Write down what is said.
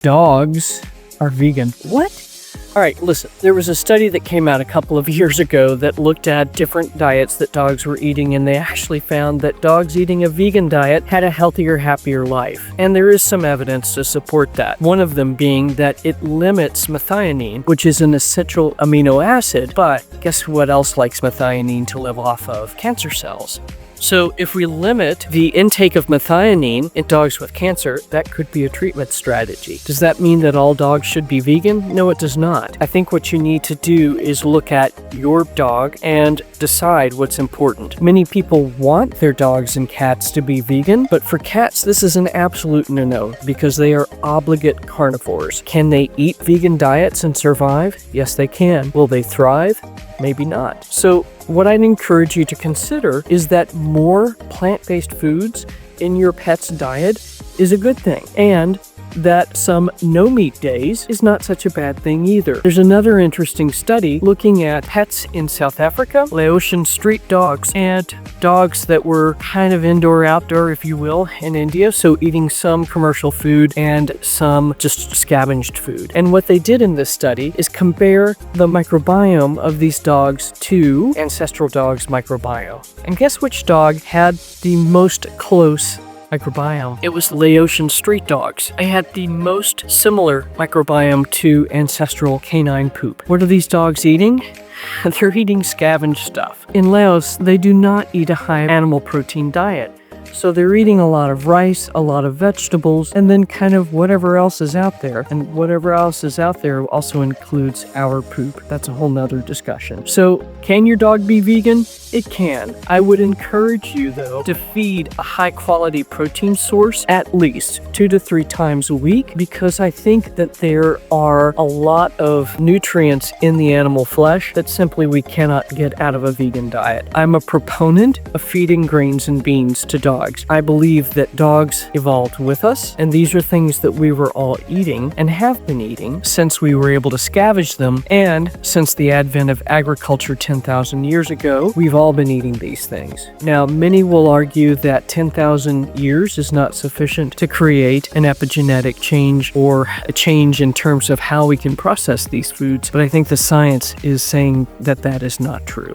dogs are vegan. What? All right, listen, there was a study that came out a couple of years ago that looked at different diets that dogs were eating, and they actually found that dogs eating a vegan diet had a healthier, happier life. And there is some evidence to support that. One of them being that it limits methionine, which is an essential amino acid, but guess what else likes methionine to live off of? Cancer cells. So if we limit the intake of methionine in dogs with cancer, that could be a treatment strategy. Does that mean that all dogs should be vegan? No, it does not. I think what you need to do is look at your dog and decide what's important. Many people want their dogs and cats to be vegan, but for cats, this is an absolute no-no because they are obligate carnivores. Can they eat vegan diets and survive? Yes, they can. Will they thrive? Maybe not. So what I'd encourage you to consider is that more plant-based foods in your pet's diet is a good thing, and that some no-meat days is not such a bad thing either. There's another interesting study looking at pets in South Africa, Laotian street dogs, and dogs that were kind of indoor-outdoor, if you will, in India, so eating some commercial food and some just scavenged food. And what they did in this study is compare the microbiome of these dogs to ancestral dogs' microbiome. And guess which dog had the most close microbiome? It was Laotian street dogs. They had the most similar microbiome to ancestral canine poop. What are these dogs eating? They're eating scavenged stuff. In Laos, they do not eat a high animal protein diet. So they're eating a lot of rice, a lot of vegetables, and then kind of whatever else is out there. And whatever else is out there also includes our poop. That's a whole nother discussion. So can your dog be vegan? It can. I would encourage you, though, to feed a high-quality protein source at least 2 to 3 times a week, because I think that there are a lot of nutrients in the animal flesh that simply we cannot get out of a vegan diet. I'm a proponent of feeding grains and beans to dogs. I believe that dogs evolved with us, and these are things that we were all eating and have been eating since we were able to scavenge them, and since the advent of agriculture 10,000 years ago, we've all been eating these things. Now, many will argue that 10,000 years is not sufficient to create an epigenetic change or a change in terms of how we can process these foods, but I think the science is saying that that is not true.